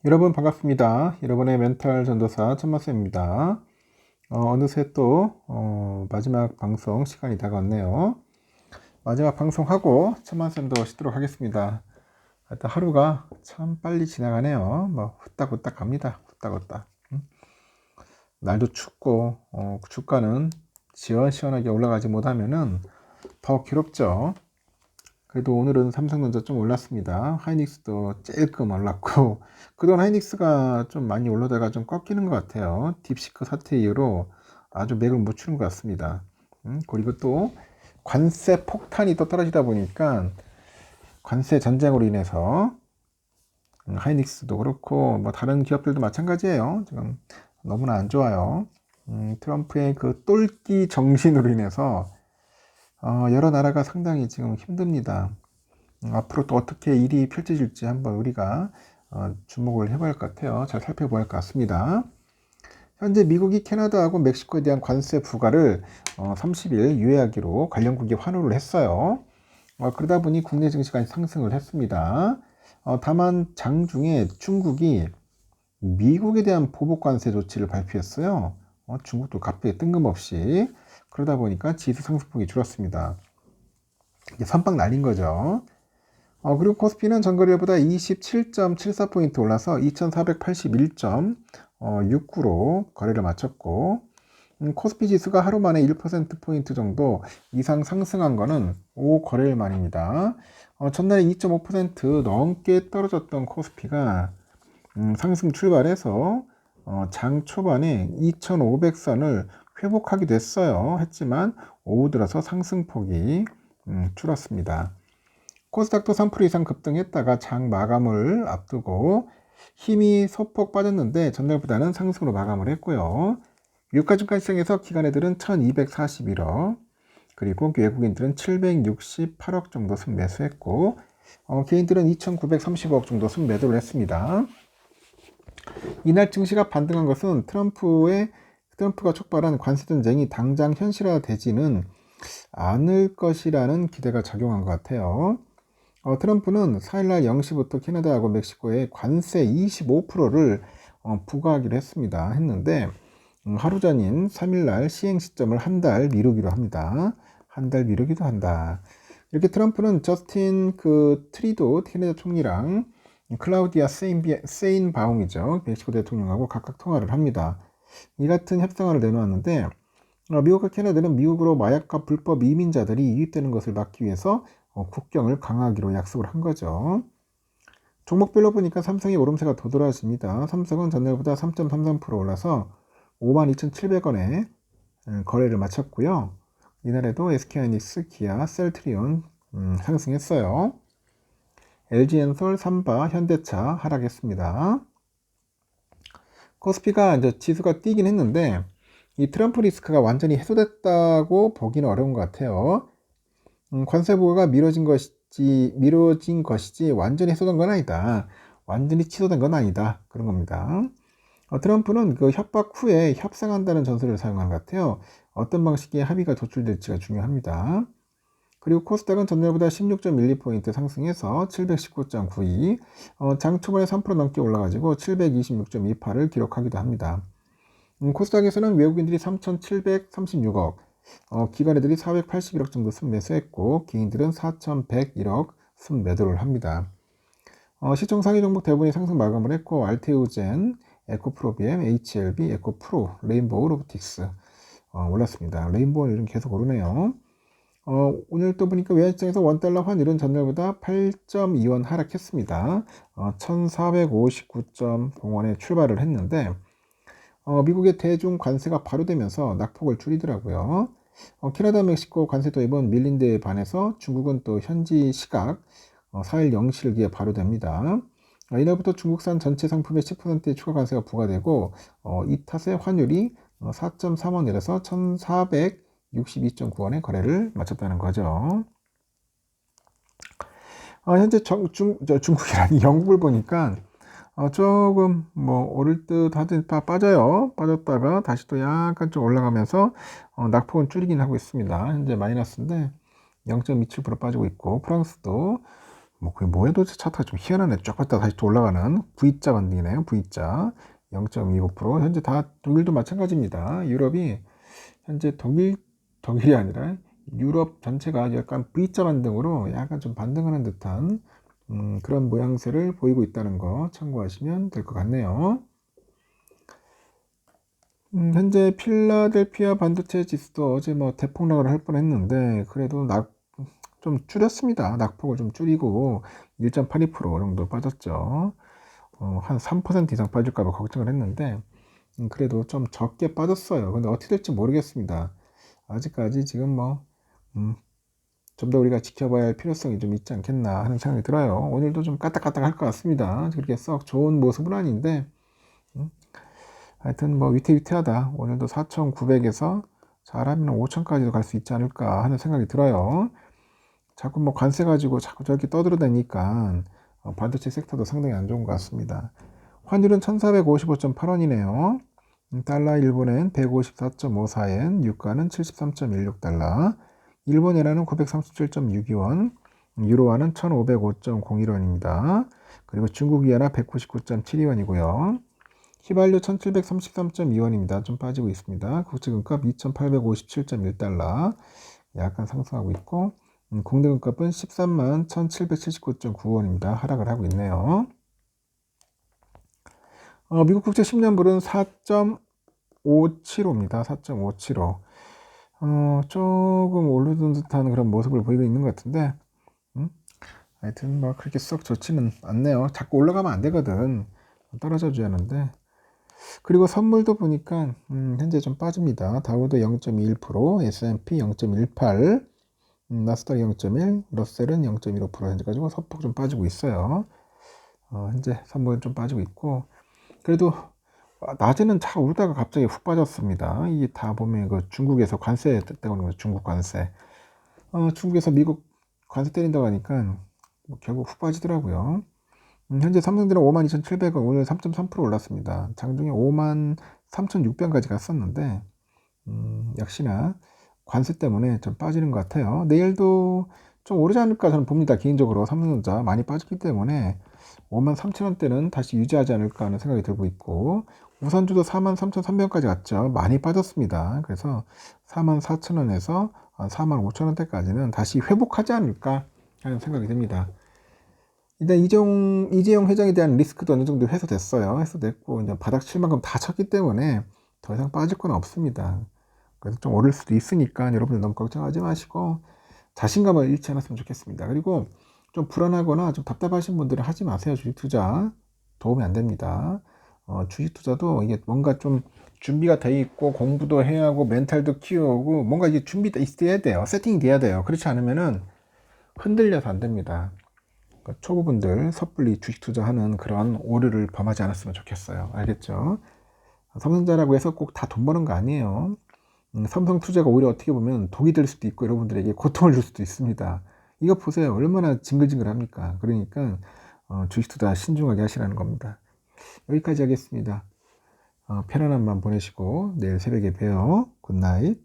여러분 반갑습니다. 여러분의 멘탈 전도사 천마쌤입니다. 어느새 또 마지막 방송 시간이 다가왔네요. 마지막 방송하고 천마쌤도 쉬도록 하겠습니다. 하여튼 하루가 참 빨리 지나가네요. 뭐 후딱후딱 갑니다. 후딱후딱. 날도 춥고 주가는 시원시원하게 올라가지 못하면은 더 괴롭죠. 그래도 오늘은 삼성전자 좀 올랐습니다. 하이닉스도 찔끔 올랐고, 그동안 하이닉스가 좀 많이 올라다가 좀 꺾이는 것 같아요. 딥시크 사태 이후로 아주 맥을 못 추는 것 같습니다. 그리고 또 관세 폭탄이 또 떨어지다 보니까 관세 전쟁으로 인해서 하이닉스도 그렇고 뭐 다른 기업들도 마찬가지예요. 지금 너무나 안 좋아요. 트럼프의 그 똘끼 정신으로 인해서 여러 나라가 상당히 지금 힘듭니다. 앞으로 또 어떻게 일이 펼쳐질지 한번 우리가 주목을 해봐야 할 것 같아요. 잘 살펴봐야 할 것 같습니다. 현재 미국이 캐나다하고 멕시코에 대한 관세 부과를 30일 유예하기로 관련국이 환호를 했어요. 그러다 보니 국내 증시가 상승을 했습니다. 다만 장중에 중국이 미국에 대한 보복 관세 조치를 발표했어요. 중국도 갑자기 뜬금없이 그러다 보니까 지수 상승폭이 줄었습니다. 이게 선빵 날린 거죠. 그리고 코스피는 전거래일보다 27.74포인트 올라서 2481.69로 거래를 마쳤고, 코스피 지수가 하루 만에 1%포인트 정도 이상 상승한 거는 5거래일 만입니다. 전날에 2.5% 넘게 떨어졌던 코스피가 상승 출발해서 장 초반에 2500선을 회복하기도 했지만 오후 들어서 상승폭이 줄었습니다. 코스닥도 3% 이상 급등했다가 장 마감을 앞두고 힘이 소폭 빠졌는데 전날보다는 상승으로 마감을 했고요. 유가증권 시장에서 기관애들은 1241억, 그리고 외국인들은 768억 정도 순매수했고, 개인들은 2930억 정도 순매도를 했습니다. 이날 증시가 반등한 것은 트럼프가 촉발한 관세전쟁이 당장 현실화되지는 않을 것이라는 기대가 작용한 것 같아요. 트럼프는 4일날 0시부터 캐나다하고 멕시코에 관세 25%를 부과하기로 했는데 하루 전인 3일날 시행 시점을 한 달 미루기로 합니다. 한 달 미루기도 한다. 이렇게 트럼프는 저스틴 트리도 캐나다 총리랑 클라우디아 세인바움이죠. 멕시코 대통령하고 각각 통화를 합니다. 이 같은 협상안을 내놓았는데 미국과 캐나다는 미국으로 마약과 불법 이민자들이 유입되는 것을 막기 위해서 국경을 강화하기로 약속을 한 거죠. 종목별로 보니까 삼성의 오름세가 도드라집니다. 삼성은 전날보다 3.33% 올라서 52,700원에 거래를 마쳤고요. 이날에도 SK하이닉스, 기아, 셀트리온 상승했어요. LG엔솔, 삼바, 현대차 하락했습니다. 코스피가 이제 지수가 뛰긴 했는데 이 트럼프 리스크가 완전히 해소됐다고 보기는 어려운 것 같아요. 관세 부과가 미뤄진 것이지 완전히 해소된 건 아니다. 완전히 취소된 건 아니다. 그런 겁니다. 트럼프는 그 협박 후에 협상한다는 전술을 사용한 것 같아요. 어떤 방식의 합의가 도출될지가 중요합니다. 그리고 코스닥은 전날보다 16.12포인트 상승해서 719.92, 장 초반에 3% 넘게 올라가지고 726.28을 기록하기도 합니다. 코스닥에서는 외국인들이 3,736억, 기관애들이 481억 정도 순매수했고 개인들은 4,101억 순매도를 합니다. 시총 상위 종목 대부분이 상승 마감을 했고 알테오젠, 에코프로비엠, HLB, 에코프로, 레인보우 로보틱스 올랐습니다. 레인보우는 요즘 계속 오르네요. 오늘 또 보니까 외환시장에서 원달러 환율은 전날보다 8.2원 하락했습니다. 1459.01원에 출발을 했는데 미국의 대중 관세가 발효되면서 낙폭을 줄이더라고요. 캐나다, 멕시코 관세 도입은 밀린 데에 반해서 중국은 또 현지 시각 4일 0시를 발효됩니다. 이날부터 중국산 전체 상품의 10%의 추가 관세가 부과되고 이 탓에 환율이 4.3원 내려서 1462.9원에 거래를 마쳤다는 거죠. 현재 중국이라니 영국을 보니까 조금 뭐 오를 듯 하듯 빠졌다가 다시 또 약간 좀 올라가면서 낙폭은 줄이긴 하고 있습니다. 현재 마이너스인데 0.27% 빠지고 있고 프랑스도 뭐 그게 뭐야 도대체 차트가 좀 희한하네. 쫙 갔다 다시 또 올라가는 V자 반등이네요. V자 0.25%. 현재 다 독일도 마찬가지입니다. 유럽이 현재 독일이 아니라 유럽 전체가 약간 V자 반등으로 약간 좀 반등하는 듯한 그런 모양새를 보이고 있다는 거 참고하시면 될 것 같네요. 현재 필라델피아 반도체 지수도 어제 뭐 대폭락을 할 뻔했는데 그래도 좀 줄였습니다. 낙폭을 좀 줄이고 1.82% 정도 빠졌죠. 한 3% 이상 빠질까 봐 걱정을 했는데 그래도 좀 적게 빠졌어요. 근데 어떻게 될지 모르겠습니다. 아직까지 지금 뭐 좀 더 우리가 지켜봐야 할 필요성이 좀 있지 않겠나 하는 생각이 들어요. 오늘도 좀 까딱까딱 할 것 같습니다. 그렇게 썩 좋은 모습은 아닌데 하여튼 뭐 위태위태하다. 오늘도 4,900에서 잘하면 5,000까지도 갈 수 있지 않을까 하는 생각이 들어요. 자꾸 뭐 관세 가지고 자꾸 저렇게 떠들어대니까 반도체 섹터도 상당히 안 좋은 것 같습니다. 환율은 1455.8원이네요. 달러 일본엔 154.54엔, 유가는 73.16달러, 일본 엔화는 937.62원, 유로화는 1505.01원입니다. 그리고 중국 위안화 199.72원이고요. 휘발유 1733.2원입니다. 좀 빠지고 있습니다. 국제금값 2857.1달러, 약간 상승하고 있고, 공대금값은 13만 1779.9원입니다. 하락을 하고 있네요. 미국 국채 10년물은 4.575입니다. 4.575. 조금 오르는 듯한 그런 모습을 보이고 있는 것 같은데, 하여튼 뭐 그렇게 썩 좋지는 않네요. 자꾸 올라가면 안 되거든. 떨어져 줘야 하는데. 그리고 선물도 보니까 현재 좀 빠집니다. 다우도 0.21%, S&P 0.18, 나스닥 0.1, 러셀은 0.15% 현재까지 소폭 좀 빠지고 있어요. 현재 선물은 좀 빠지고 있고, 그래도 낮에는 잘 오르다가 갑자기 훅 빠졌습니다. 이게 다 보면 그 중국에서 관세 때문에 중국 관세. 중국에서 미국 관세 때린다고 하니까 뭐 결국 훅 빠지더라고요. 현재 삼성전자 52,700원 오늘 3.3% 올랐습니다. 장중에 53,600원까지 갔었는데 역시나 관세 때문에 좀 빠지는 것 같아요. 내일도 좀 오르지 않을까 저는 봅니다. 개인적으로 삼성전자 많이 빠졌기 때문에 53,000원대는 다시 유지하지 않을까 하는 생각이 들고 있고 우선주도 43,300원까지 갔죠. 많이 빠졌습니다. 그래서 44,000원에서 45,000원대까지는 다시 회복하지 않을까 하는 생각이 듭니다. 일단 이재용 회장에 대한 리스크도 어느 정도 해소됐어요. 해소됐고 이제 바닥 칠 만큼 다 쳤기 때문에 더 이상 빠질 건 없습니다. 그래서 좀 오를 수도 있으니까 여러분들 너무 걱정하지 마시고 자신감을 잃지 않았으면 좋겠습니다. 그리고 좀 불안하거나 좀 답답하신 분들은 하지 마세요. 주식 투자 도움이 안 됩니다. 주식 투자도 이게 뭔가 좀 준비가 돼 있고 공부도 해야 하고 멘탈도 키우고 뭔가 이게 준비가 있어야 돼요. 세팅이 돼야 돼요. 그렇지 않으면은 흔들려서 안 됩니다. 그러니까 초보분들 섣불리 주식 투자하는 그런 오류를 범하지 않았으면 좋겠어요. 알겠죠? 삼성전자라고 해서 꼭 다 돈 버는 거 아니에요. 삼성 투자가 오히려 어떻게 보면 독이 될 수도 있고 여러분들에게 고통을 줄 수도 있습니다. 이거 보세요. 얼마나 징글징글합니까? 그러니까 주식 투자 신중하게 하시라는 겁니다. 여기까지 하겠습니다. 편안한 밤 보내시고 내일 새벽에 봬요. 굿나잇.